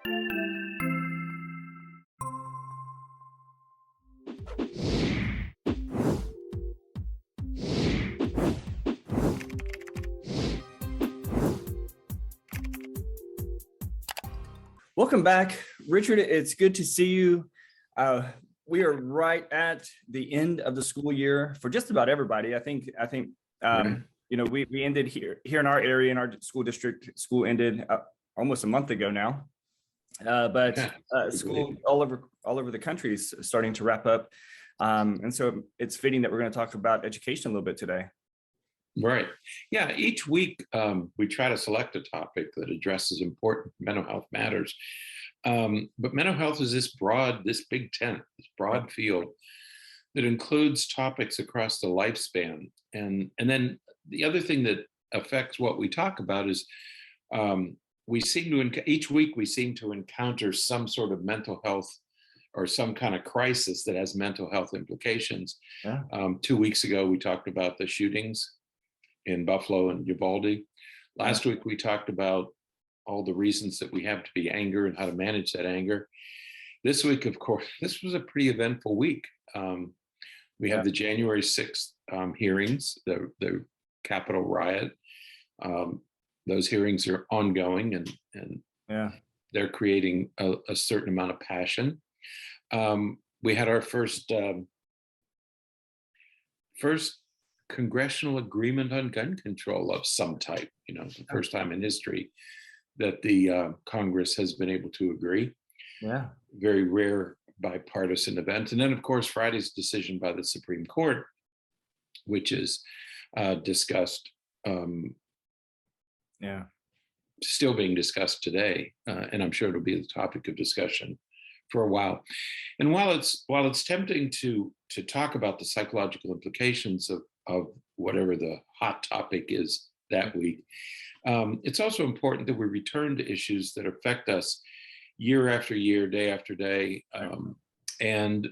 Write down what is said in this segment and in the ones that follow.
Welcome back, Richard. It's good to see you. We are right at the end of the school year for just about everybody. I think Right. you know, we ended here in our area, in our school district. School ended almost a month ago now, but Yeah, school all over the country is starting to wrap up, and so it's fitting that we're going to talk about education a little bit today. right. Yeah, each week we try to select a topic that addresses important mental health matters. But mental health is this big tent, this broad field that includes topics across the lifespan. And then the other thing that affects what we talk about is each week we seem to encounter some sort of mental health or some kind of crisis that has mental health implications. Yeah. 2 weeks ago, we talked about the shootings in Buffalo and Uvalde. Last week, we talked about all the reasons that we have to be angry and how to manage that anger. This week, of course, this was a pretty eventful week. We have the January 6th hearings, the Capitol riot. Those hearings are ongoing, and they're creating a certain amount of passion. We had our first congressional agreement on gun control of some type, the first time in history that the Congress has been able to agree. Yeah. Very rare bipartisan event. And then, of course, Friday's decision by the Supreme Court, which is discussed, still being discussed today. And I'm sure it'll be the topic of discussion for a while. And while it's tempting to talk about the psychological implications of whatever the hot topic is that week, it's also important that we return to issues that affect us year after year, day after day, and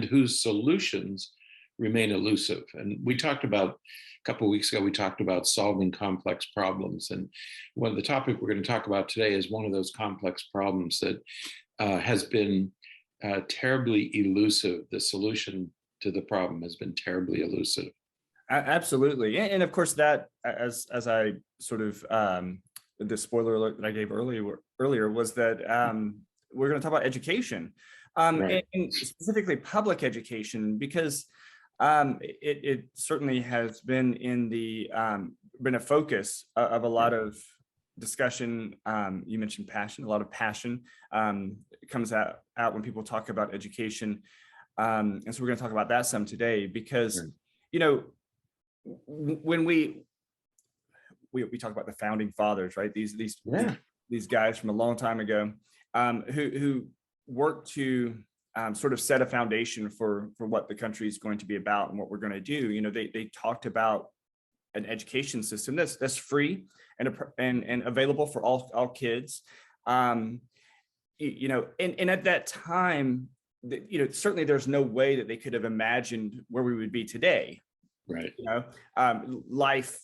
whose solutions remain elusive. And we talked about, a couple of weeks ago, we talked about solving complex problems. And one of the topic we're going to talk about today is one of those complex problems that has been terribly elusive. The solution to the problem has been terribly elusive. Absolutely. And of course, that, as I sort of, the spoiler alert that I gave earlier was that we're going to talk about education, Right. and specifically public education, because it certainly has been been a focus of a lot of discussion. You mentioned passion. A lot of passion comes out when people talk about education, and so we're going to talk about that some today, because when we talk about the founding fathers, right? These guys from a long time ago, who worked to sort of set a foundation for what the country is going to be about and what we're going to do. They talked about an education system that's free and available for all kids. And at that time, certainly there's no way that they could have imagined where we would be today. Right. Life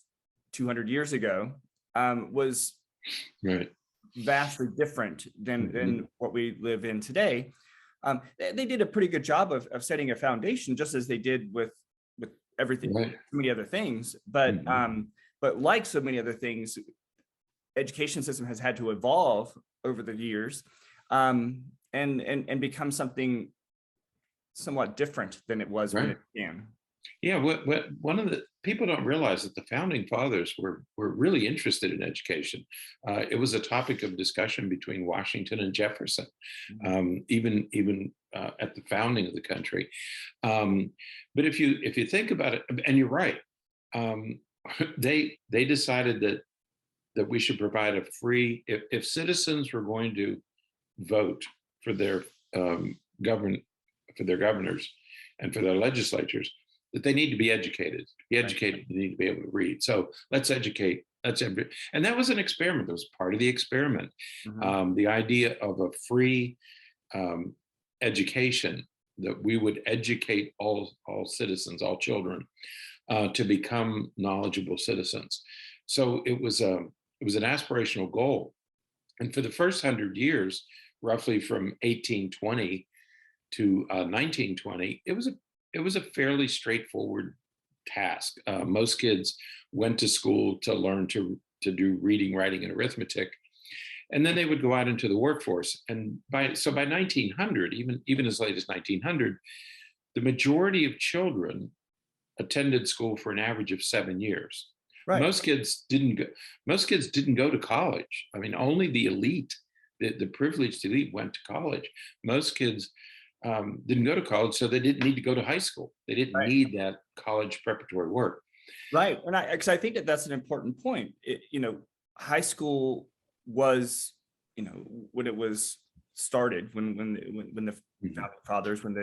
200 years ago was vastly different than what we live in today. They did a pretty good job of setting a foundation, just as they did with everything, so many other things. But like so many other things, education system has had to evolve over the years, and become something somewhat different than it was when it began. Yeah, one of the people don't realize that the founding fathers were really interested in education. It was a topic of discussion between Washington and Jefferson, even at the founding of the country. But if you think about it, and you're right, they decided that we should provide a free, if citizens were going to vote for their governors and for their legislatures, that they need to be educated. To be educated, they need to be able to read. So let's educate. And that was an experiment. That was part of the experiment. The idea of a free education, that we would educate all citizens, all children, to become knowledgeable citizens. So it was an aspirational goal. And for the first 100 years, roughly from 1820 to 1920, it was a fairly straightforward task. Most kids went to school to learn to do reading, writing, and arithmetic, and then they would go out into the workforce. And by 1900, even as late as 1900, the majority of children attended school for an average of 7 years. Right. Most kids didn't go to college. I mean, only the elite, the privileged elite, went to college. Most kids didn't go to college, so they didn't need to go to high school. They didn't need that college preparatory work. Right. And because I think that that's an important point. High school was, when it was started, when the founding fathers, when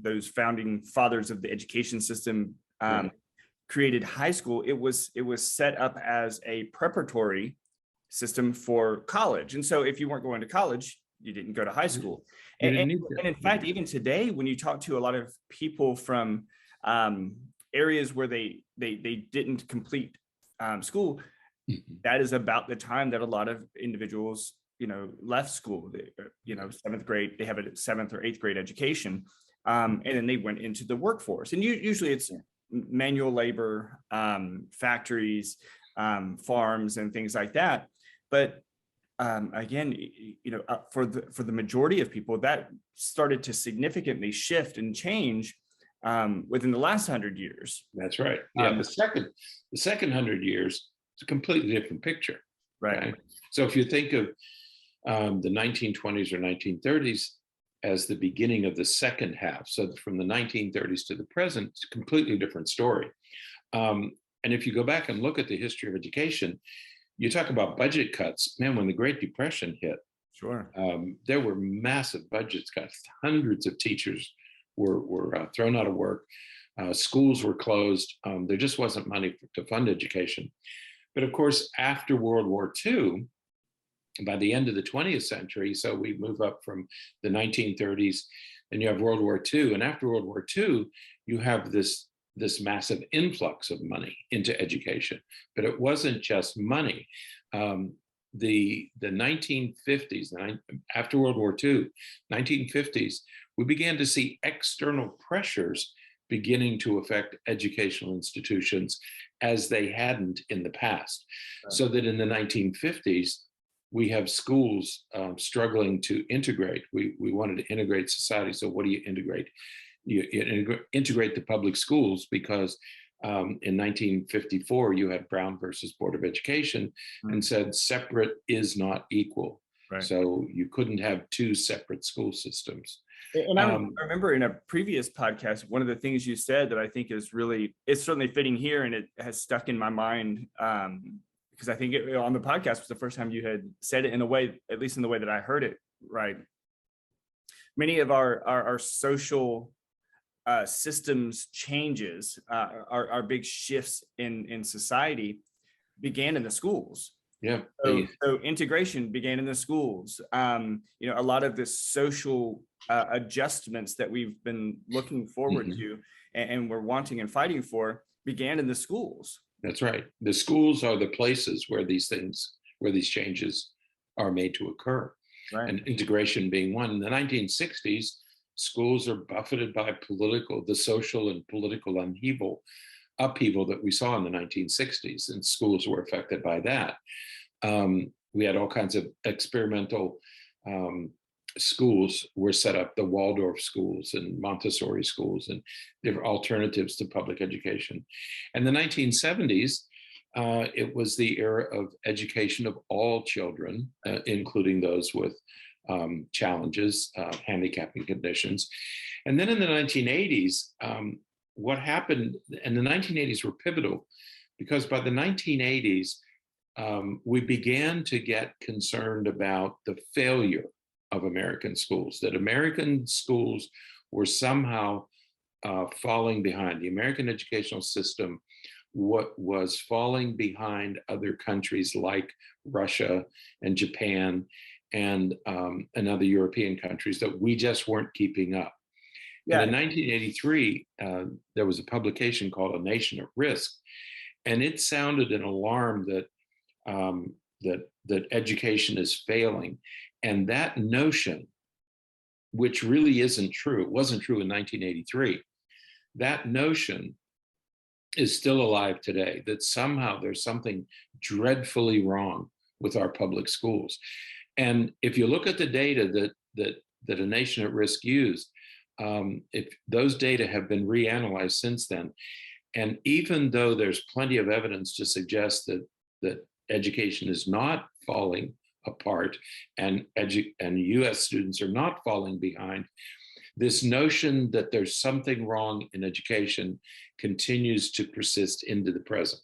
those founding fathers of the education system created high school, it was set up as a preparatory system for college. And so if you weren't going to college, you didn't go to high school. And in fact, even today, when you talk to a lot of people from areas where they didn't complete school, that is about the time that a lot of individuals, left school. Seventh grade, they have a 7th or 8th grade education, and then they went into the workforce. And usually it's manual labor, factories, farms, and things like that. But again, for the majority of people, that started to significantly shift and change within the last 100 years. That's right. Yeah, the second 100 years, it's a completely different picture. Right. Okay? So if you think of the 1920s or 1930s as the beginning of the second half, so from the 1930s to the present, it's a completely different story. And if you go back and look at the history of education, you talk about budget cuts. Man, when the Great Depression hit, sure, there were massive budget cuts. Hundreds of teachers were thrown out of work. Schools were closed. There just wasn't money to fund education. But of course, after World War II, by the end of the 20th century, so we move up from the 1930s, and you have World War II. And after World War II, you have this massive influx of money into education. But it wasn't just money. The 1950s, after World War II, 1950s, we began to see external pressures beginning to affect educational institutions as they hadn't in the past. Right. So that in the 1950s, we have schools struggling to integrate. We wanted to integrate society. So what do you integrate? You integrate the public schools because in 1954, you had Brown versus Board of Education and said separate is not equal. Right. So you couldn't have two separate school systems. And I remember in a previous podcast, one of the things you said that I think is it's certainly fitting here, and it has stuck in my mind because I think on the podcast was the first time you had said it in a way, at least in the way that I heard it, right? Many of our social systems changes, our big shifts in society began in the schools. Yeah. So integration began in the schools. A lot of the social adjustments that we've been looking forward to and we're wanting and fighting for began in the schools. That's right. The schools are the places where these changes are made to occur. Right. And integration being one. In the 1960s, schools are buffeted by the social and political upheaval that we saw in the 1960s, and schools were affected by that. We had all kinds of experimental schools were set up, the Waldorf schools and Montessori schools, and there were alternatives to public education. In the 1970s, it was the era of education of all children, including those with challenges, handicapping conditions. And then in the 1980s, what happened, and the 1980s were pivotal because by the 1980s, we began to get concerned about the failure of American schools, that American schools were somehow falling behind. The American educational system was falling behind other countries like Russia and Japan and other European countries, that we just weren't keeping up. Yeah. And in 1983, there was a publication called A Nation at Risk, and it sounded an alarm that that education is failing. And that notion, which really isn't true, it wasn't true in 1983, that notion is still alive today, that somehow there's something dreadfully wrong with our public schools. And if you look at the data that A Nation at Risk used, if those data have been reanalyzed since then, and even though there's plenty of evidence to suggest that education is not falling apart and US students are not falling behind, this notion that there's something wrong in education continues to persist into the present.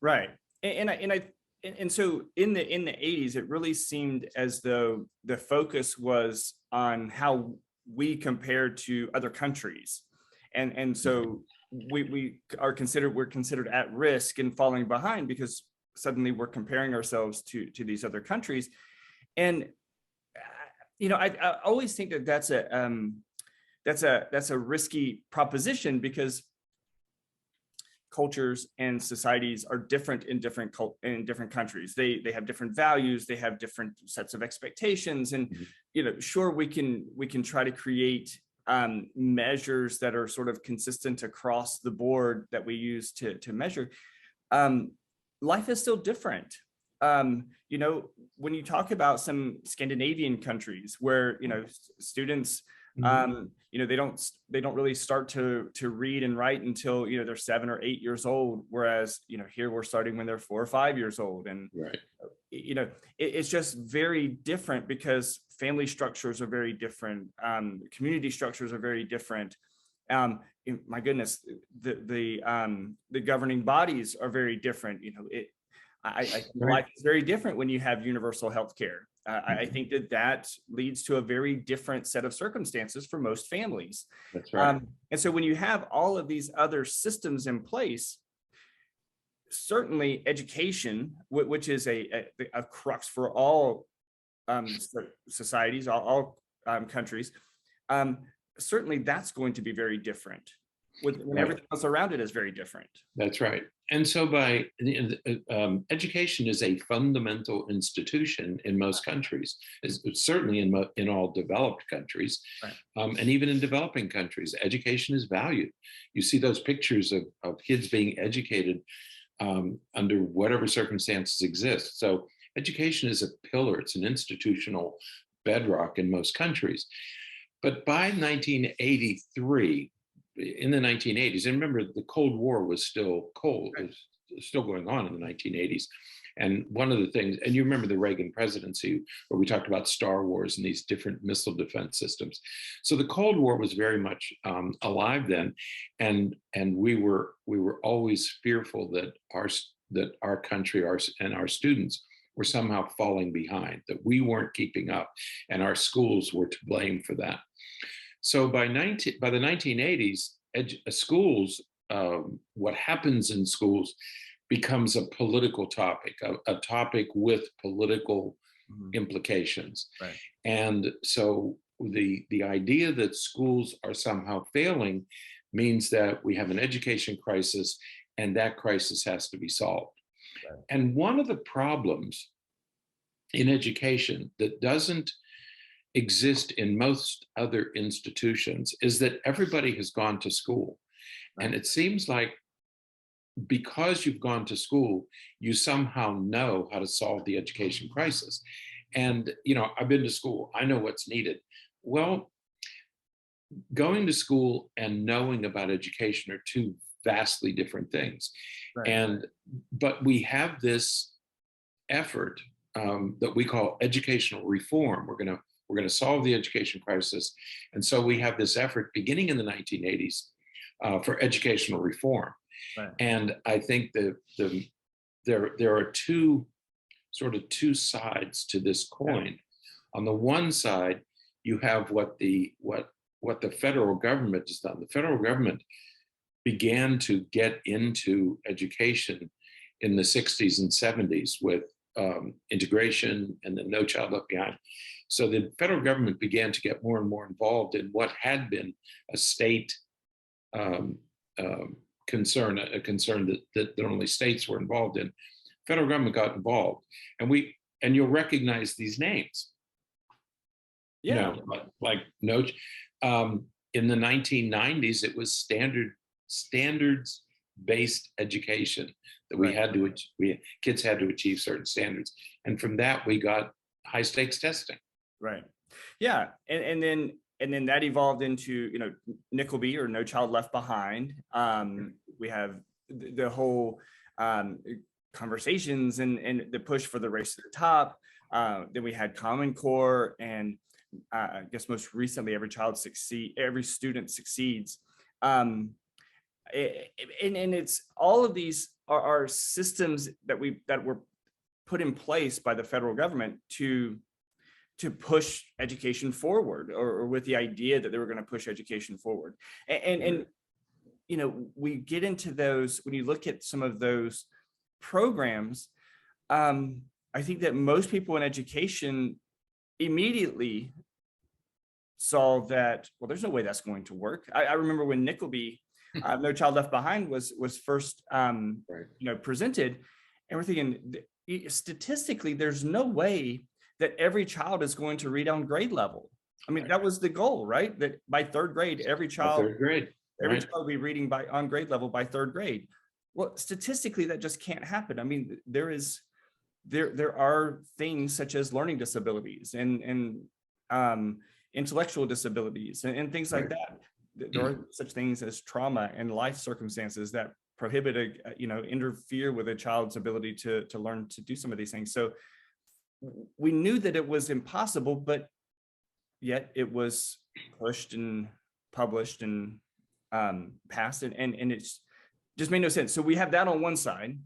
Right. And so in the 80s, it really seemed as though the focus was on how we compared to other countries. And so we're considered at risk and falling behind because suddenly we're comparing ourselves to these other countries. And I always think that that's a risky proposition, because cultures and societies are different in different countries. They have different values, they have different sets of expectations, and sure, we can try to create measures that are sort of consistent across the board that we use to measure. Life is still different. When you talk about some Scandinavian countries where students they don't really start to read and write until they're 7 or 8 years old, whereas here we're starting when they're 4 or 5 years old. And right. It's just very different because family structures are very different, community structures are very different. My goodness, the governing bodies are very different. I think life is very different when you have universal health care. I think that leads to a very different set of circumstances for most families. That's right. And so when you have all of these other systems in place, certainly education, which is a crux for all societies, all countries, certainly that's going to be very different when everything else around it is very different. That's right. And so education is a fundamental institution in most countries, certainly in all developed countries, right. And even in developing countries, education is valued. You see those pictures of kids being educated under whatever circumstances exist. So education is a pillar, it's an institutional bedrock in most countries. But by 1983, in the 1980s, and remember the Cold War was still cold, it was still going on in the 1980s. And one of the things, and you remember the Reagan presidency where we talked about Star Wars and these different missile defense systems. So the Cold War was very much alive then, and we were always fearful that our country and our students were somehow falling behind, that we weren't keeping up, and our schools were to blame for that. So by the 1980s, schools, what happens in schools becomes a political topic, a topic with political implications. Right. And so the idea that schools are somehow failing means that we have an education crisis, and that crisis has to be solved. Right. And one of the problems in education that doesn't exist in most other institutions is that everybody has gone to school. Right. And it seems like because you've gone to school, you somehow know how to solve the education crisis. And, I've been to school, I know what's needed. Well, going to school and knowing about education are two vastly different things. Right. But we have this effort that we call educational reform. We're going to solve the education crisis. And so we have this effort beginning in the 1980s for educational reform. Right. And I think that there are two sides to this coin. Yeah. On the one side, you have what the federal government has done. The federal government began to get into education in the 60s and 70s with integration and the No Child Left Behind. So the federal government began to get more and more involved in what had been a state concern, a concern that only states were involved in. Federal government got involved, and we and you'll recognize these names. Yeah. You know, like no, in the 1990s, it was standards-based education that we had to, kids had to achieve certain standards. And from that, we got high stakes testing. Right. Yeah. And then that evolved into, you know, Nickelby, or No Child Left Behind. We have the whole conversations and the push for the race to the top. Then we had Common Core, and I guess most recently, every student succeeds. And it's all of these are systems that were put in place by the federal government to push education forward, or with the idea that they were going to push education forward. And you know, we get into those, when you look at some of those programs, I think that most people in education immediately saw that, well, there's no way that's going to work. I remember when Nickelby, No Child Left Behind was first you know, presented, and we're thinking, statistically, there's no way that every child is going to read on grade level. I mean, that was the goal, right? That by third grade, every child will be reading on grade level by third grade. Well, statistically, that just can't happen. I mean, there are things such as learning disabilities and intellectual disabilities and things like that. There are such things as trauma and life circumstances that prohibit interfere with a child's ability to learn to do some of these things. So we knew that it was impossible, but yet it was pushed and published and passed, and it's just made no sense. So we have that on one side.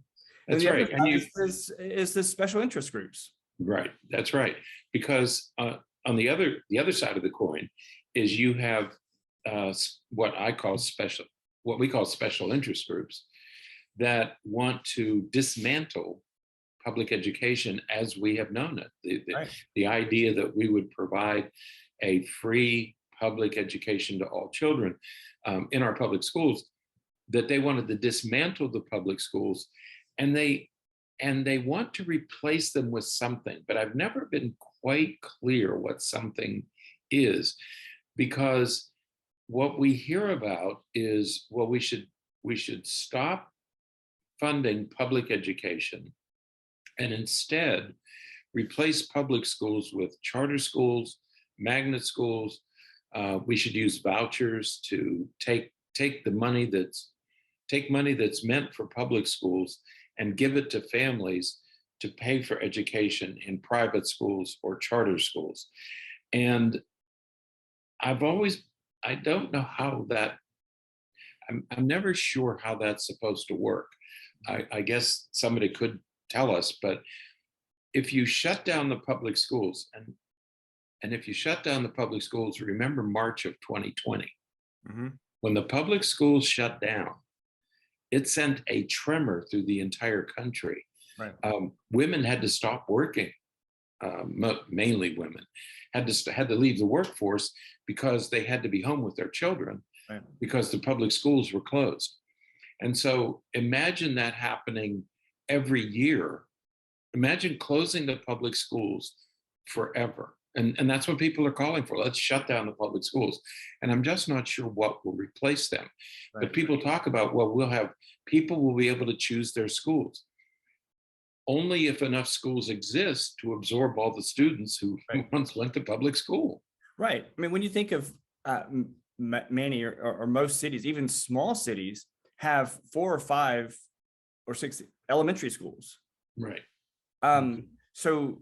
That's right. And is this special interest groups. Right. That's right. Because on the other side of the coin is you have what we call special interest groups that want to dismantle public education as we have known it. The idea that we would provide a free public education to all children in our public schools, that they wanted to dismantle the public schools, and they want to replace them with something. But I've never been quite clear what something is, because what we hear about is, well, we should stop funding public education and instead replace public schools with charter schools, magnet schools. We should use vouchers to take money that's meant for public schools and give it to families to pay for education in private schools or charter schools. And I don't know how that, I'm never sure how that's supposed to work. I guess somebody could tell us, but if you shut down the public schools, and if you shut down the public schools, remember March of 2020, when the public schools shut down, it sent a tremor through the entire country. Right. Women had to stop working, mainly women, had to leave the workforce because they had to be home with their children, because the public schools were closed. And so imagine that happening every year. Imagine closing the public schools forever. And that's what people are calling for. Let's shut down the public schools. And I'm just not sure what will replace them. But people talk about, well, people will be able to choose their schools. Only if enough schools exist to absorb all the students who once went to public school. Right. I mean, when you think of many or most cities, even small cities, have 4 or 5 or 6 elementary schools. Right. So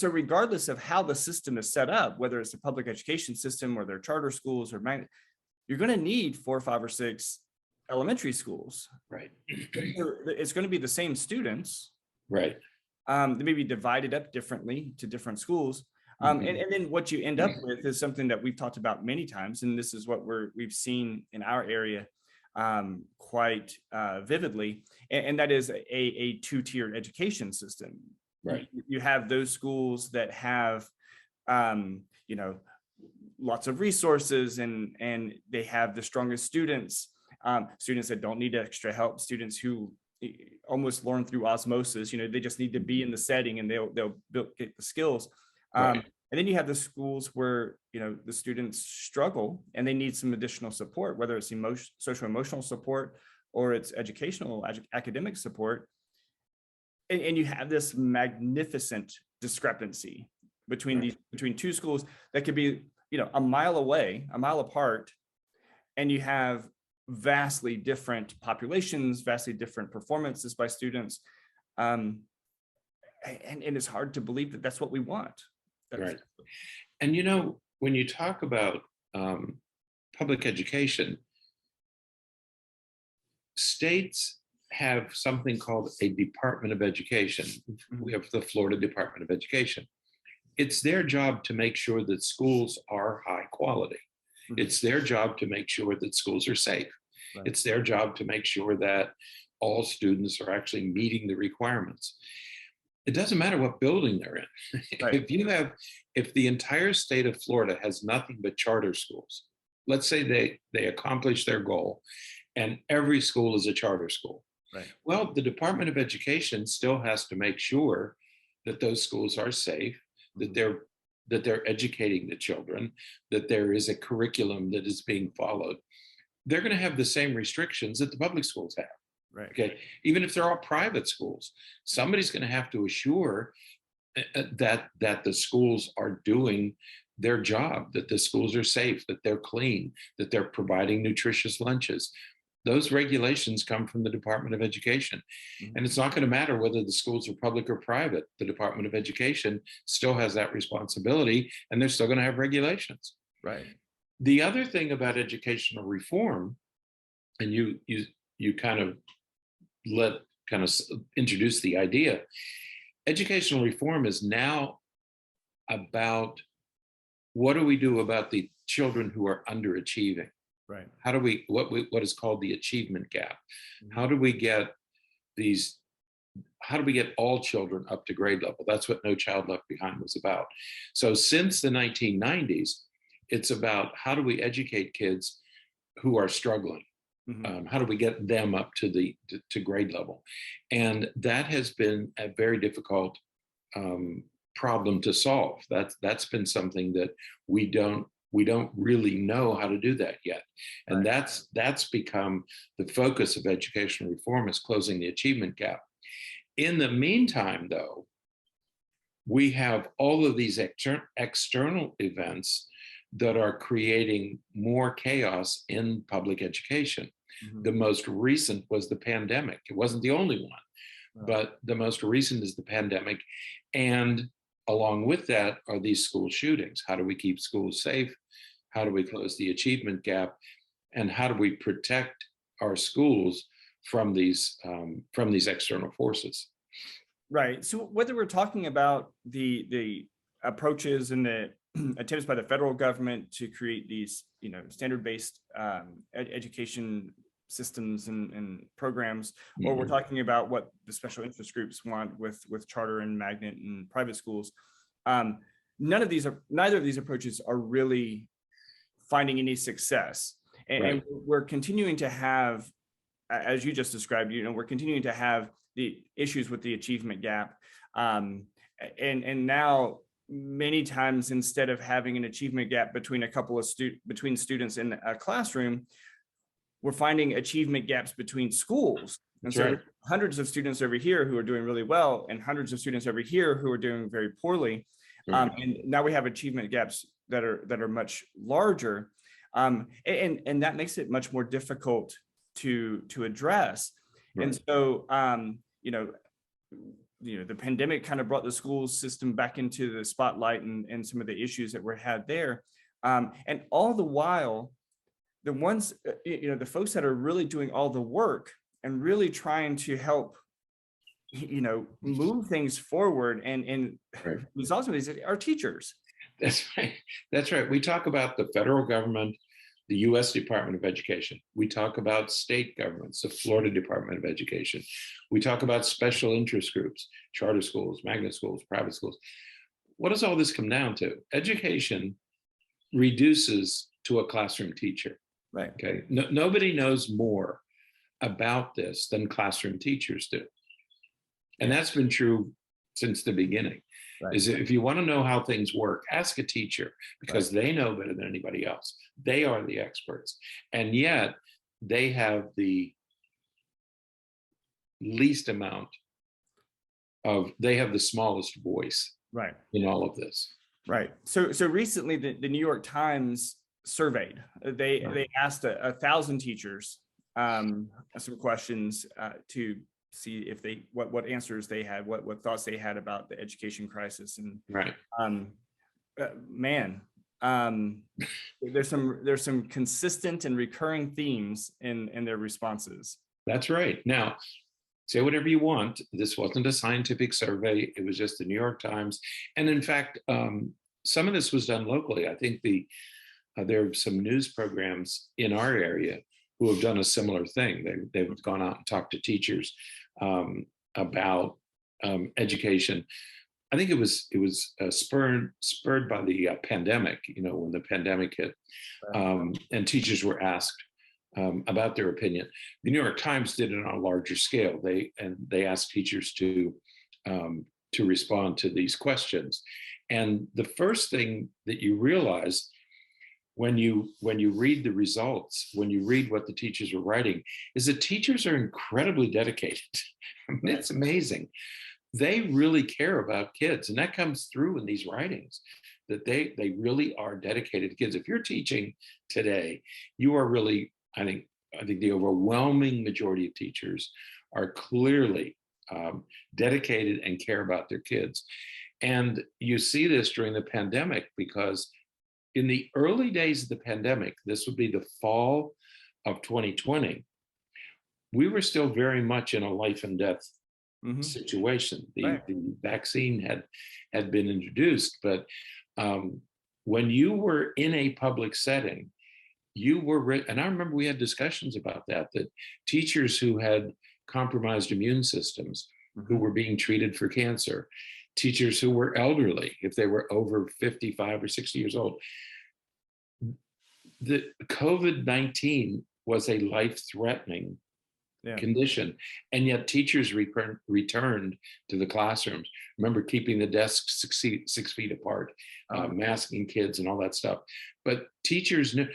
regardless of how the system is set up, whether it's a public education system or their charter schools or you're going to need 4, 5, or 6 elementary schools. Right. It's going to be the same students. Right. They may be divided up differently to different schools. And then what you end up with is something that we've talked about many times, and this is what we've seen in our area quite vividly, and that is a 2-tiered education system. Right. You have those schools that have lots of resources and they have the strongest students, students that don't need extra help, students who almost learn through osmosis. They just need to be in the setting and they'll get the skills. Right. And then you have the schools where, the students struggle and they need some additional support, whether it's social emotional support or it's educational, academic support. And you have this magnificent discrepancy between two schools that could be, a mile away, a mile apart, and you have vastly different populations, vastly different performances by students. And it's hard to believe that that's what we want. Right. And when you talk about public education, states have something called a Department of Education. We have the Florida Department of Education. It's their job to make sure that schools are high quality. It's their job to make sure that schools are safe. Right. It's their job to make sure that all students are actually meeting the requirements. It doesn't matter what building they're in. Right. If the entire state of Florida has nothing but charter schools, let's say they accomplish their goal and every school is a charter school. Right. Well, the Department of Education still has to make sure that those schools are safe, that they're educating the children, that there is a curriculum that is being followed. They're going to have the same restrictions that the public schools have. Right. Okay. Even if they're all private schools, somebody's going to have to assure that the schools are doing their job, that the schools are safe, that they're clean, that they're providing nutritious lunches. Those regulations come from the Department of Education. And it's not going to matter whether the schools are public or private. The Department of Education still has that responsibility, and they're still going to have regulations. Right. The other thing about educational reform, and you kind of introduce the idea, educational reform is now about what do we do about the children who are underachieving? Right. How do we, what is called the achievement gap? How do we get all children up to grade level? That's what No Child Left Behind was about. So since the 1990s, it's about how do we educate kids who are struggling? How do we get them up to grade level? And that has been a very difficult problem to solve. That's been something that we don't really know how to do that yet. And that's become the focus of educational reform, is closing the achievement gap. In the meantime, though, we have all of these external events that are creating more chaos in public education. The most recent was the pandemic. It wasn't the only one, but the most recent is the pandemic. And along with that are these school shootings. How do we keep schools safe? How do we close the achievement gap? And how do we protect our schools from these external forces? Right. So whether we're talking about the approaches and the attempts by the federal government to create these, standard-based education systems and programs, or we're talking about what the special interest groups want with charter and magnet and private schools, neither of these approaches are really finding any success. And we're continuing to have, as you just described, we're continuing to have the issues with the achievement gap. And now many times, instead of having an achievement gap between a couple of between students in a classroom, we're finding achievement gaps between schools. And so hundreds of students over here who are doing really well and hundreds of students over here who are doing very poorly. And now we have achievement gaps that are much larger. And that makes it much more difficult to address. And so, the pandemic kind of brought the school system back into the spotlight and some of the issues that were had there. And all the while, the ones, the folks that are really doing all the work and really trying to help, move things forward and resolve some of these are teachers. That's right. That's right. We talk about the federal government, the U.S. Department of Education. We talk about state governments, the Florida Department of Education. We talk about special interest groups, charter schools, magnet schools, private schools. What does all this come down to? Education reduces to a classroom teacher. Right. Okay. Nobody knows more about this than classroom teachers do. And that's been true since the beginning. Right. Is if you want to know how things work, ask a teacher, because they know better than anybody else. They are the experts. And yet they have the least amount of, they have the smallest voice in all of this. Right. So recently the New York Times surveyed, they asked 1,000 teachers some questions to see if they, what answers they had, what thoughts they had about the education crisis. And there's some consistent and recurring themes in their responses. That's right. Now, say whatever you want. This wasn't a scientific survey. It was just the New York Times. And in fact, some of this was done locally. I think there are some news programs in our area who have done a similar thing. They've gone out and talked to teachers about education. I think it was spurred by the pandemic, when the pandemic hit, and teachers were asked about their opinion. The New York Times did it on a larger scale. They asked teachers to respond to these questions. And the first thing that you realize when you read the results, when you read what the teachers are writing, is that teachers are incredibly dedicated. I mean, it's amazing. They really care about kids, and that comes through in these writings, that they really are dedicated to kids. If you're teaching today, you are really, I think the overwhelming majority of teachers are clearly dedicated and care about their kids. And you see this during the pandemic, because in the early days of the pandemic, this would be the fall of 2020, we were still very much in a life and death situation. The vaccine had been introduced, but when you were in a public setting, you were, and I remember we had discussions about that teachers who had compromised immune systems, who were being treated for cancer, teachers who were elderly, if they were over 55 or 60 years old. The COVID-19 was a life-threatening condition, and yet teachers returned to the classrooms. Remember keeping the desks 6 feet apart, masking kids and all that stuff. But teachers knew,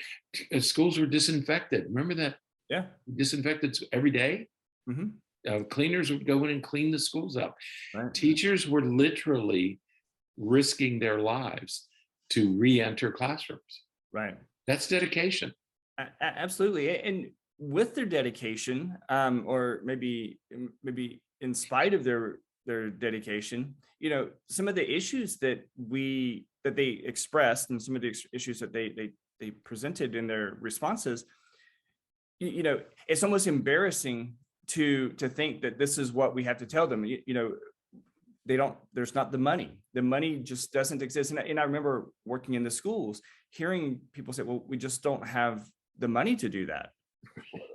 schools were disinfected. Remember that? Yeah. Disinfected every day. Cleaners would go in and clean the schools up. Teachers were literally risking their lives to re-enter classrooms. That's dedication. Absolutely. And with their dedication, or maybe in spite of their dedication, some of the issues that they expressed, and some of the issues that they presented in their responses, it's almost embarrassing to think that this is what we have to tell them. There's not the money just doesn't exist. And I remember working in the schools, hearing people say, well, we just don't have the money to do that.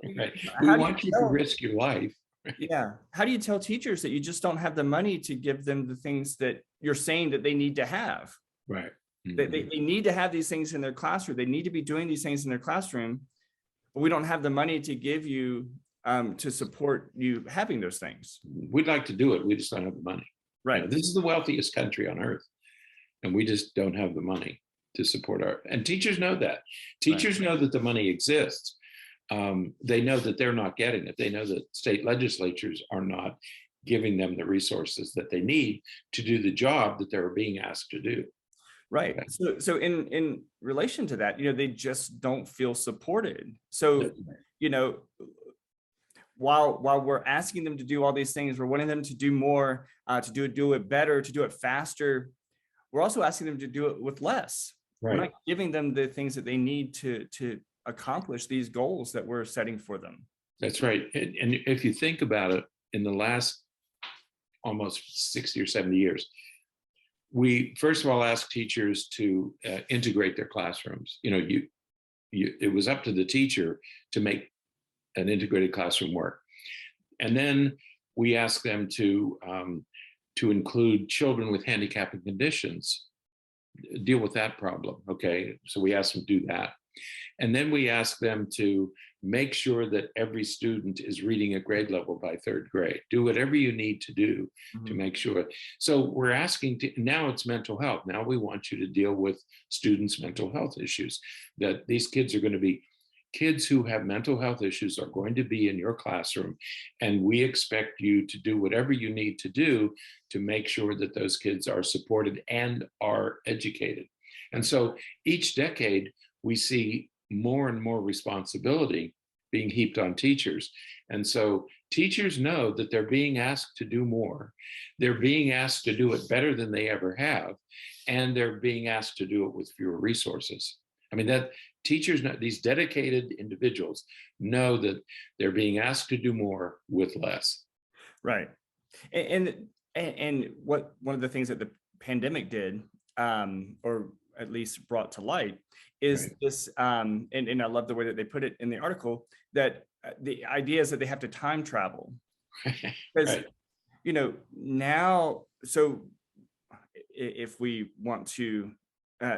We want you to risk your life. How do you tell teachers that you just don't have the money to give them the things that you're saying that they need to have? They need to have these things in their classroom. They need to be doing these things in their classroom, but we don't have the money to give you to support you having those things. We'd like to do it. We just don't have the money. This is the wealthiest country on earth, and we just don't have the money to support and teachers know that. Teachers know that the money exists. They know that they're not getting it. They know that state legislatures are not giving them the resources that they need to do the job that they're being asked to do. So in relation to that, they just don't feel supported. So, while we're asking them to do all these things, we're wanting them to do more, to do it better, to do it faster, we're also asking them to do it with less. We're not giving them the things that they need to accomplish these goals that we're setting for them. That's right. And if you think about it, in the last almost 60 or 70 years, we first of all asked teachers to integrate their classrooms. It was up to the teacher to make an integrated classroom work. And then we asked them to include children with handicapping conditions, deal with that problem. Okay, so we asked them to do that. And then we ask them to make sure that every student is reading at grade level by third grade. Do whatever you need to do to make sure. So we're asking now it's mental health. Now we want you to deal with students' mental health issues, that these kids are going to be kids who have mental health issues are going to be in your classroom. And we expect you to do whatever you need to do to make sure that those kids are supported and are educated. And so each decade, we see more and more responsibility being heaped on teachers. And so teachers know that they're being asked to do more. They're being asked to do it better than they ever have. And they're being asked to do it with fewer resources. I mean, that teachers, these dedicated individuals know that they're being asked to do more with less. Right. And what one of the things that the pandemic did, or at least brought to light, is this, and I love the way that they put it in the article, that the idea is that they have to time travel. Because, you know, now, so if we want to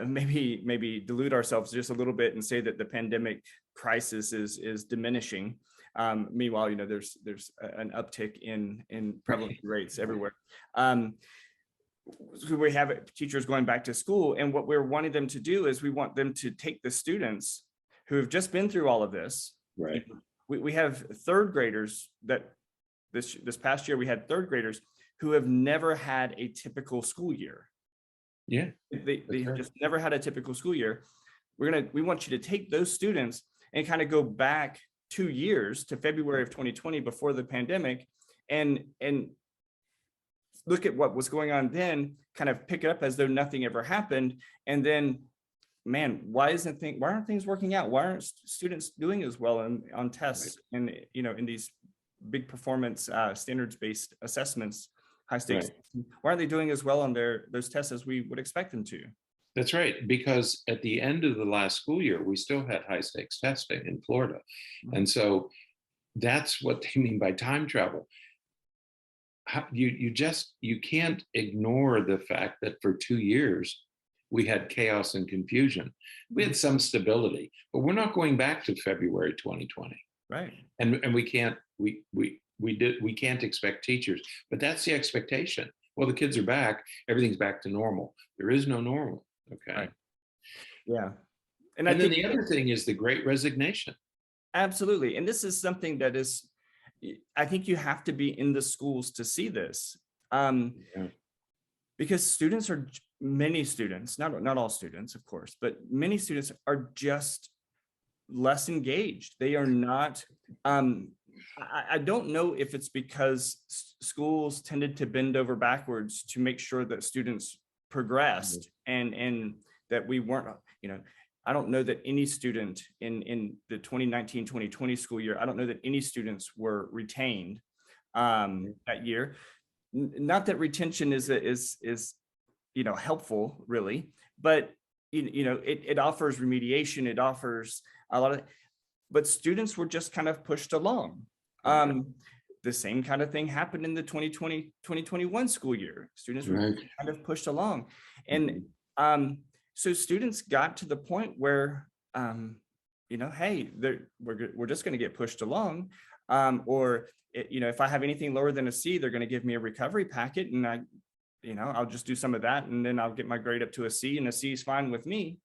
maybe delude ourselves just a little bit and say that the pandemic crisis is diminishing. Meanwhile, you know, there's an uptick in prevalence rates everywhere. So we have teachers going back to school, and what we're wanting them to do is we want them to take the students who have just been through all of this. Right. We have third graders that this past year we had third graders who have never had a typical school year. Yeah, they just never had a typical school year. We want you to take those students and kind of go back 2 years to February of 2020 before the pandemic, and look at what was going on then, kind of pick it up as though nothing ever happened. And then, man, why aren't things working out? Why aren't students doing as well on tests and, you know, in these big performance standards-based assessments, high stakes? Why aren't they doing as well on those tests as we would expect them to? That's right, because at the end of the last school year, we still had high stakes testing in Florida. And so that's what they mean by time travel. You can't ignore the fact that for 2 years, we had chaos and confusion. We had some stability, but we're not going back to February 2020. Right. And we can't expect teachers, but that's the expectation. Well, the kids are back, everything's back to normal. There is no normal. Okay. Right. Yeah. And then the other thing is the Great Resignation. Absolutely. And this is something that is, I think you have to be in the schools to see this. Because many students, not all students, of course, but many students are just less engaged. They are not, I don't know if it's because schools tended to bend over backwards to make sure that students progressed and that we weren't, you know, I don't know that any student in the 2019-2020 school year, I don't know that any students were retained that year. Not that retention is you know, helpful really, but you know, it offers remediation, it offers a lot of, but students were just kind of pushed along. The same kind of thing happened in the 2020-2021 school year. Students were kind of pushed along. And so students got to the point where, you know, hey, we're just going to get pushed along. Or, you know, if I have anything lower than a C, they're going to give me a recovery packet, and I'll just do some of that, and then I'll get my grade up to a C, and a C is fine with me.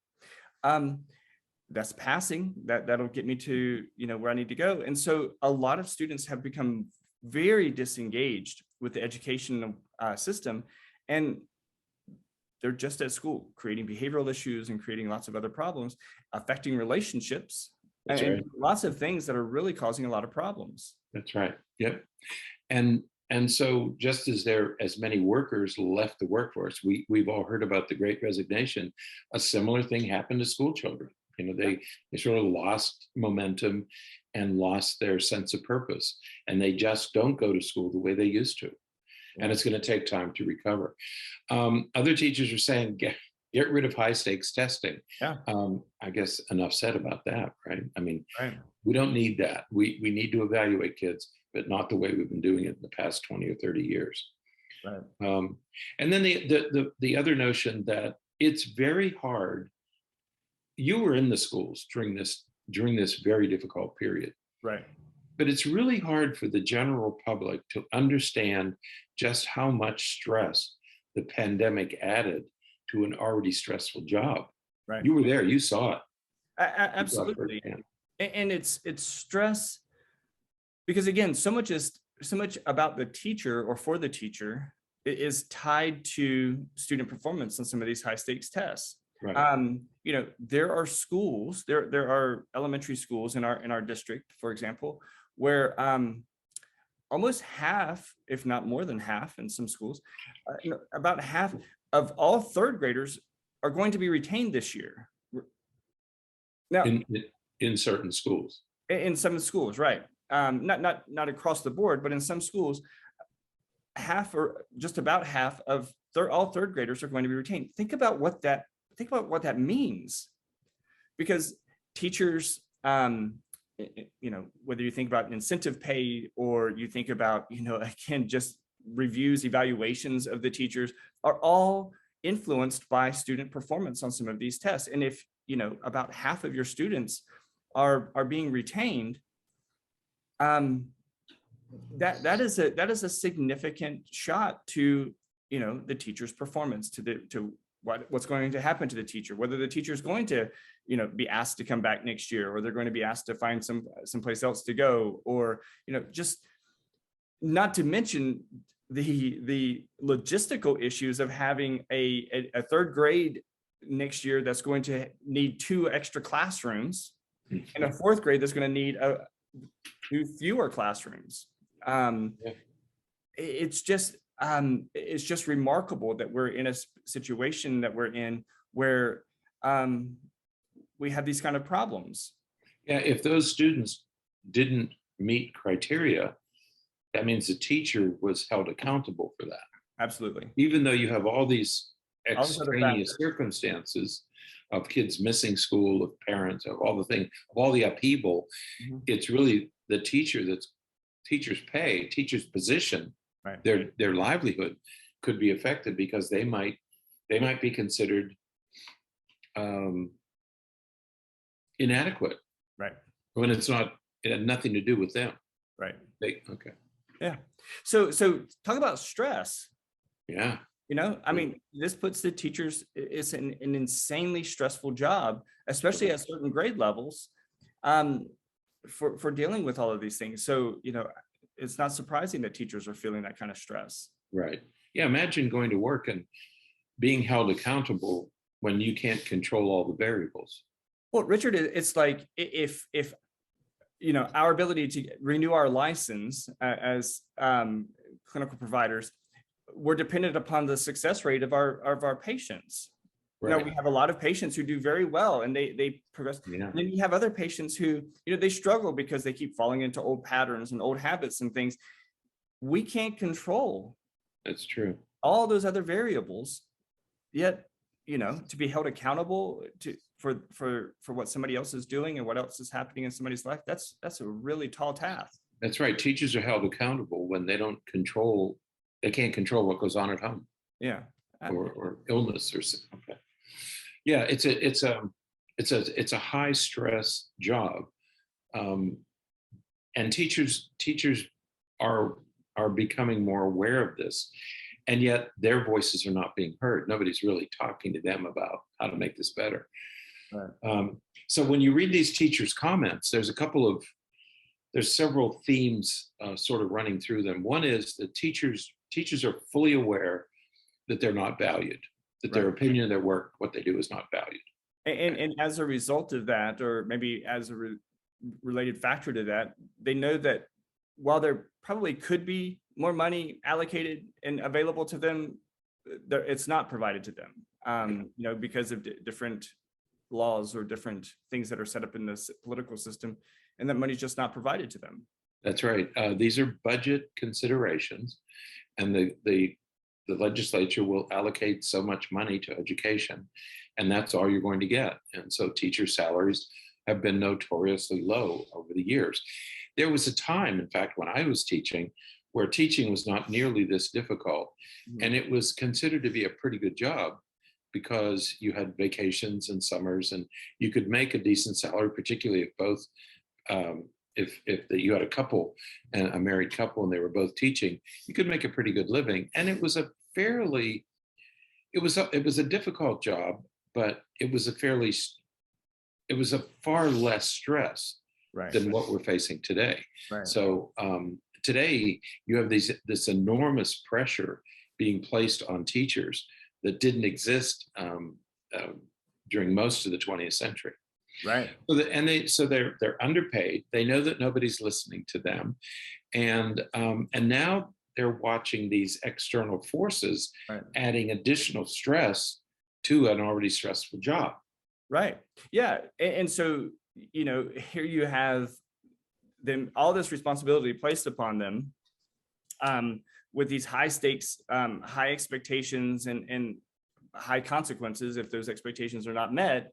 That's passing. That'll get me to, you know, where I need to go. And so a lot of students have become very disengaged with the educational system, and they're just at school creating behavioral issues and creating lots of other problems, affecting relationships, and lots of things that are really causing a lot of problems. That's right. Yep. And so just as many workers left the workforce, we've all heard about the Great Resignation. A similar thing happened to school children. You know, they sort of lost momentum and lost their sense of purpose, and they just don't go to school the way they used to. And it's going to take time to recover. Other teachers are saying, get rid of high stakes testing. I guess enough said about that, right? I mean, we don't need that. We need to evaluate kids, but not the way we've been doing it in the past 20 or 30 years. And then the other notion that it's very hard you were in the schools during this very difficult period. Right. But it's really hard for the general public to understand just how much stress the pandemic added to an already stressful job. Right. You were there, you saw it. Absolutely. And it's stress because, again, so much about the teacher or for the teacher is tied to student performance on some of these high stakes tests. Right. There are schools, there are elementary schools in our district, for example, where almost half, if not more than half in some schools, about half of all third graders are going to be retained this year. Now, in certain schools. In some schools, right? Not across the board, but in some schools, half or just about half of all third graders are going to be retained. Think about what that means, because teachers, whether you think about incentive pay or you think about, again, just reviews, evaluations of the teachers are all influenced by student performance on some of these tests. And if, about half of your students are being retained, that is a significant shot to, the teacher's performance, to what's going to happen to the teacher, whether the teacher is going to, be asked to come back next year, or they're going to be asked to find someplace else to go, or, just not to mention the logistical issues of having a third grade next year that's going to need 2 extra classrooms, and a fourth grade that's going to need fewer classrooms. It's just remarkable that we're in a situation that we're in where we have these kind of problems. Yeah, if those students didn't meet criteria, that means the teacher was held accountable for that. Absolutely. Even though you have all these extraneous circumstances of kids missing school, of parents, of all the things, of all the upheaval, it's really the teacher's pay, teacher's position, right, their livelihood could be affected, because they might be considered inadequate, right, when it had nothing to do with them. Right. Okay. Yeah. So talk about stress. Yeah. I mean, this puts the teachers, it's an insanely stressful job, especially at certain grade levels, for dealing with all of these things. So, it's not surprising that teachers are feeling that kind of stress. Right. Yeah. Imagine going to work and being held accountable when you can't control all the variables. Well, Richard, it's like if our ability to renew our license as clinical providers, we're dependent upon the success rate of our patients. Right. We have a lot of patients who do very well and they progress. Yeah. And then you have other patients who, they struggle because they keep falling into old patterns and old habits and things. We can't control. That's true. All those other variables, yet, to be held accountable for what somebody else is doing and what else is happening in somebody's life, that's a really tall task. That's right. Teachers are held accountable when they can't control what goes on at home. Yeah. Or illness or something. Okay. Yeah, it's a high stress job, and teachers are becoming more aware of this, and yet their voices are not being heard. Nobody's really talking to them about how to make this better. Right. So when you read these teachers' comments, there's several themes sort of running through them. One is that teachers are fully aware that they're not valued, that their opinion, their work, what they do is not valued. And as a result of that, or maybe as a related factor to that, they know that while there probably could be more money allocated and available to them, it's not provided to them, because of different laws or different things that are set up in this political system, and that money's just not provided to them. That's right. These are budget considerations, and the legislature will allocate so much money to education, and that's all you're going to get. And so teacher salaries have been notoriously low over the years. There was a time, in fact, when I was teaching, where teaching was not nearly this difficult, and it was considered to be a pretty good job because you had vacations and summers, and you could make a decent salary, particularly if both, you had a couple, and a married couple, and they were both teaching, you could make a pretty good living. And it was a difficult job, but it was a far less stress than what we're facing today. So today you have this enormous pressure being placed on teachers that didn't exist during most of the 20th century. So they're underpaid. They know that nobody's listening to them, and now they're watching these external forces adding additional stress to an already stressful job. Yeah. And so, here you have them, all this responsibility placed upon them, with these high stakes, high expectations, and high consequences if those expectations are not met.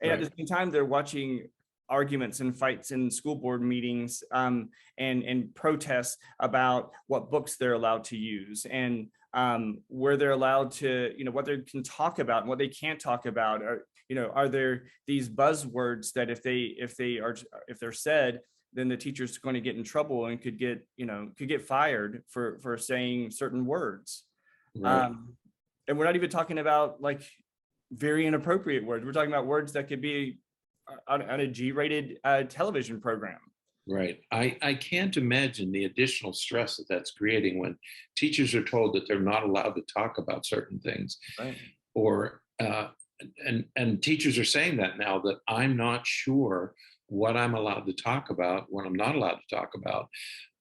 And at the same time, they're watching arguments and fights in school board meetings, and protests about what books they're allowed to use, and where they're allowed to, what they can talk about and what they can't talk about. Or, are there these buzzwords that if they're said, then the teacher's going to get in trouble and could get fired for saying certain words. And we're not even talking about like very inappropriate words. We're talking about words that could be on a G-rated television program. I can't imagine the additional stress that that's creating when teachers are told that they're not allowed to talk about certain things. Or and teachers are saying that now, that I'm not sure what I'm allowed to talk about, what I'm not allowed to talk about.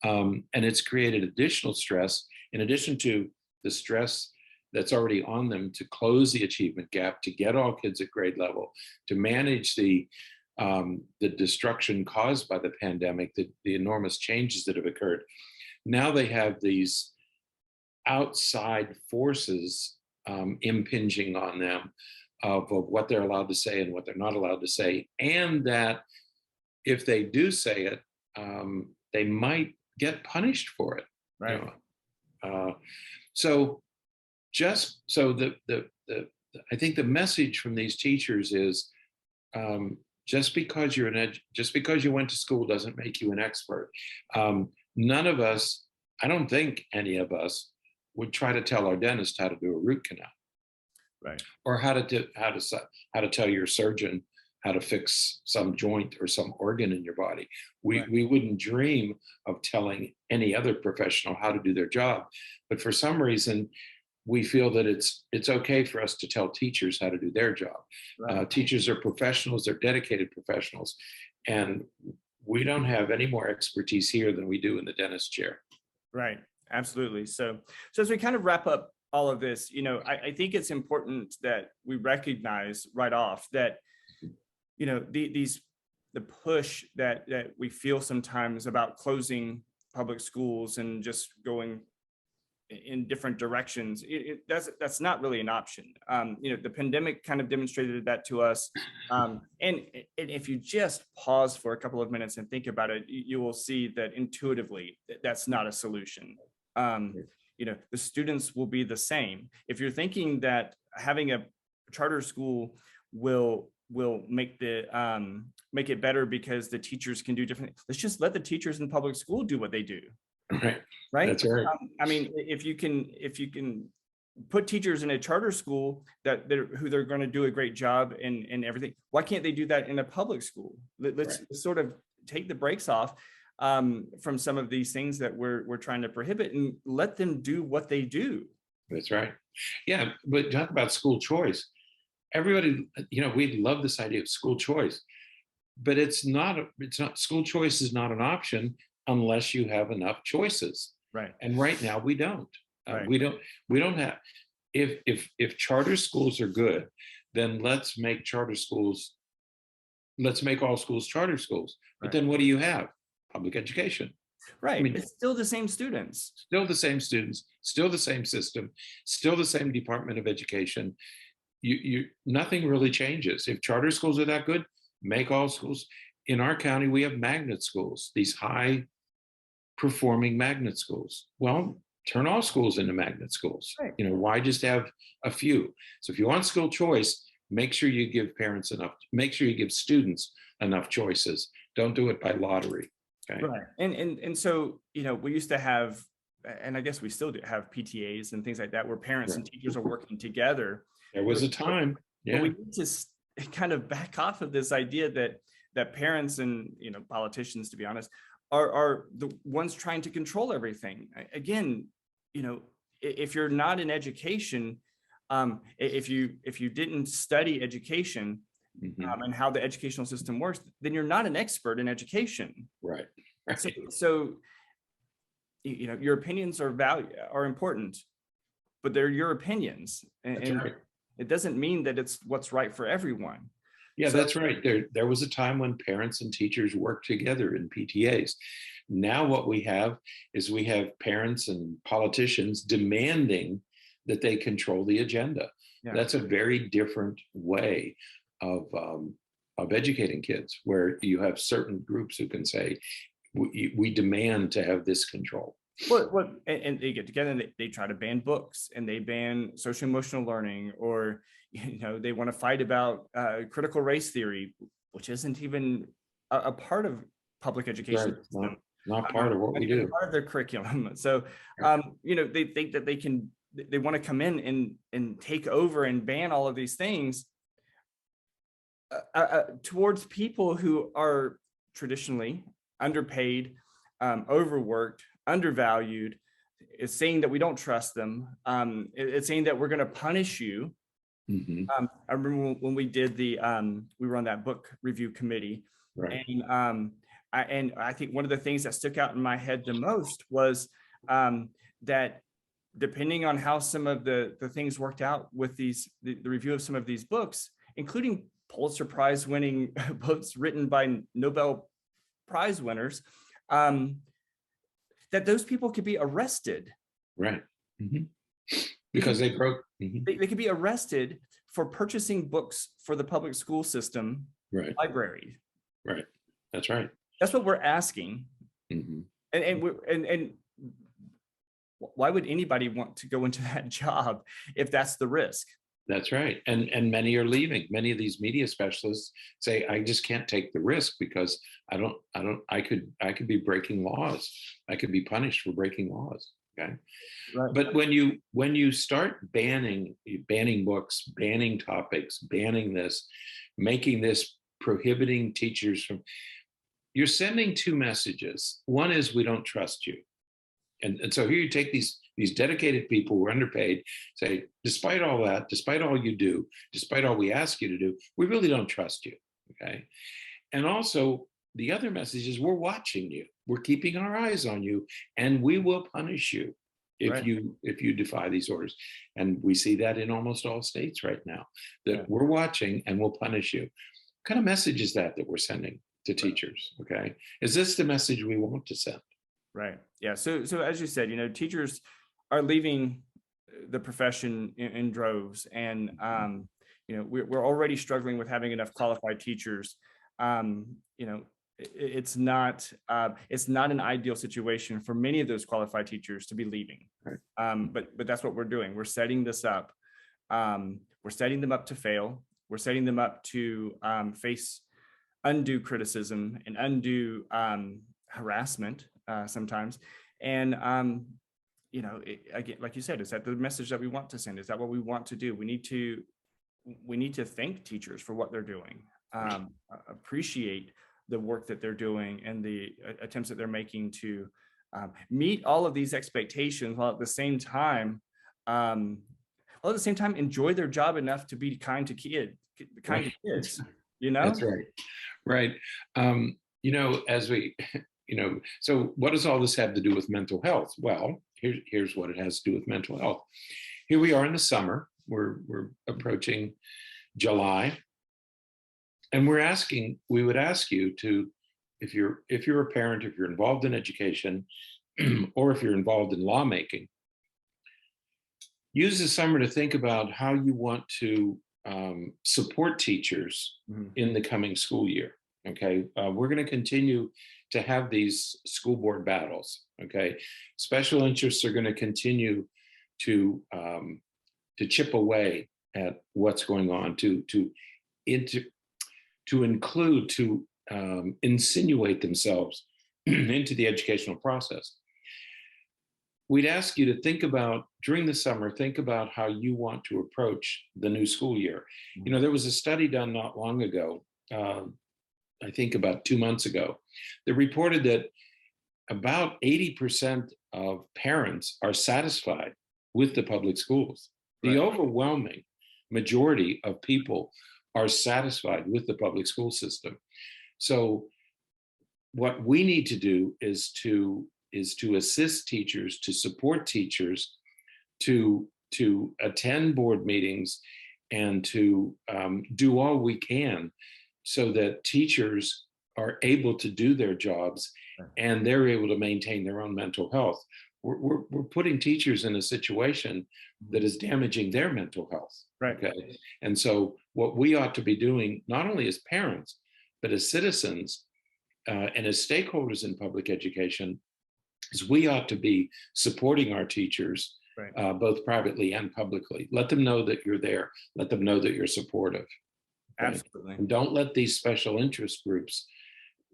And it's created additional stress in addition to the stress that's already on them to close the achievement gap, to get all kids at grade level, to manage the destruction caused by the pandemic, the enormous changes that have occurred. Now they have these outside forces impinging on them of what they're allowed to say and what they're not allowed to say, and that if they do say it, they might get punished for it. I think the message from these teachers is, just because you went to school doesn't make you an expert. None of us, I don't think any of us, would try to tell our dentist how to do a root canal, or how to tell your surgeon how to fix some joint or some organ in your body. We wouldn't dream of telling any other professional how to do their job, but for some reason, we feel that it's okay for us to tell teachers how to do their job. Teachers are professionals, they're dedicated professionals, and we don't have any more expertise here than we do in the dentist chair. Absolutely. So as we kind of wrap up all of this, I think it's important that we recognize right off that, the push that we feel sometimes about closing public schools and just going in different directions, that's not really an option. The pandemic kind of demonstrated that to us. And if you just pause for a couple of minutes and think about it, you will see that intuitively that's not a solution. The students will be the same. If you're thinking that having a charter school will make it better because the teachers can do different, let's just let the teachers in public school do what they do. Right. That's right. If you can put teachers in a charter school who they're going to do a great job and everything, why can't they do that in a public school? Let's sort of take the brakes off from some of these things that we're trying to prohibit and let them do what they do. That's right. Yeah, but talk about school choice. Everybody, we love this idea of school choice, but it's not. School choice is not an option unless you have enough choices. And right now we don't. We don't have. If charter schools are good, then let's make all schools charter schools. But then what do you have? Public education. It's still the same students. Still the same students, still the same system, still the same Department of Education. Nothing really changes. If charter schools are that good, make all schools. In our county, we have magnet schools, these high performing magnet schools. Well, turn all schools into magnet schools. Right. You know, why just have a few? So if you want school choice, make sure you give parents enough, make sure you give students enough choices. Don't do it by lottery. Okay. Right. And so, you know, we used to have, and I guess we still do have PTAs and things like that, where parents and teachers are working together. There was a time. But we need to kind of back off of this idea that parents and, you know, politicians, to be honest, are the ones trying to control everything. Again, you know, if you're not in education, if you didn't study education, and how the educational system works, then you're not an expert in education. Right. So, you know, your opinions are important, but they're your opinions, and right. It doesn't mean that it's what's right for everyone. Yeah, that's right. There was a time when parents and teachers worked together in PTAs. Now what we have is we have parents and politicians demanding that they control the agenda. Yeah. That's a very different way of educating kids, where you have certain groups who can say, we demand to have this control. Well, and they get together and they try to ban books, and they ban social emotional learning, or, you know, they want to fight about critical race theory, which isn't even a part of public education. Right. Not part of what we do. Part of their curriculum. So, you know, they think that they want to come in and take over and ban all of these things towards people who are traditionally underpaid, overworked, undervalued. It's saying that we don't trust them. It's saying that we're going to punish you. I remember when we did we were on that book review committee, right. And I think one of the things that stuck out in my head the most was that depending on how some of the things worked out with the review of some of these books, including Pulitzer Prize winning books written by Nobel Prize winners, that those people could be arrested. Right. Because they broke. They could be arrested for purchasing books for the public school system, right. Library. Right. That's right. That's what we're asking. And why would anybody want to go into that job if that's the risk? That's right. And many are leaving. Many of these media specialists say, I just can't take the risk because I could be breaking laws. I could be punished for breaking laws. Okay. Right. But when you start banning books, banning topics, banning this, making this, prohibiting teachers from, you're sending two messages. One is, we don't trust you. And so here you take these dedicated people who are underpaid, say, despite all that, despite all you do, despite all we ask you to do, we really don't trust you. Okay. And also the other message is, we're watching you. We're keeping our eyes on you, and we will punish you if you defy these orders. And we see that in almost all states right now, that we're watching and we'll punish you. What kind of message is that we're sending to teachers? Okay. Is this the message we want to send? Right. Yeah. So as you said, you know, teachers are leaving the profession in droves, and you know, we're already struggling with having enough qualified teachers. You know, it's not an ideal situation for many of those qualified teachers to be leaving. Right. But that's what we're doing. We're setting this up. We're setting them up to fail. We're setting them up to face undue criticism and undue harassment sometimes. And you know, again, like you said, is that the message that we want to send? Is that what we want to do? We need to thank teachers for what they're doing, appreciate the work that they're doing and the attempts that they're making to meet all of these expectations, while at the same time enjoy their job enough to be kind to kids. You know, that's right. Right. You know, as we, you know, so what does all this have to do with mental health? Well, here's what it has to do with mental health. Here we are in the summer. We're approaching July, and we would ask you to, if you're a parent, if you're involved in education, or if you're involved in lawmaking, use the summer to think about how you want to support teachers in the coming school year. Okay, we're going to continue to have these school board battles. Okay, special interests are going to continue to chip away at what's going on, to include, to insinuate themselves into the educational process. We'd ask you to think about, during the summer, think about how you want to approach the new school year. You know, there was a study done not long ago, I think about 2 months ago, that reported that about 80% of parents are satisfied with the public schools. The overwhelming majority of people are satisfied with the public school system. So what we need to do is to assist teachers, to support teachers, to attend board meetings, and to do all we can so that teachers are able to do their jobs and they're able to maintain their own mental health. We're putting teachers in a situation that is damaging their mental health. Right. Okay. And so what we ought to be doing, not only as parents, but as citizens and as stakeholders in public education, is we ought to be supporting our teachers, both privately and publicly. Let them know that you're there. Let them know that you're supportive. Okay? Absolutely. And don't let these special interest groups,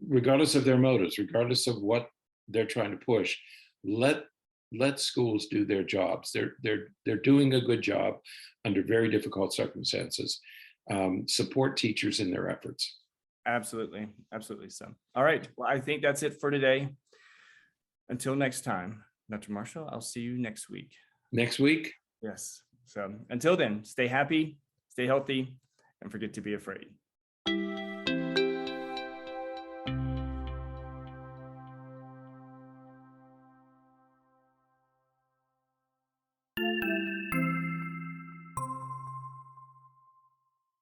regardless of their motives, regardless of what they're trying to push, let schools do their jobs. They're doing a good job under very difficult circumstances. Support teachers in their efforts. Absolutely. Absolutely so. All right. Well, I think that's it for today. Until next time, Dr. Marshall, I'll see you next week. Next week? Yes. So until then, stay happy, stay healthy, and forget to be afraid.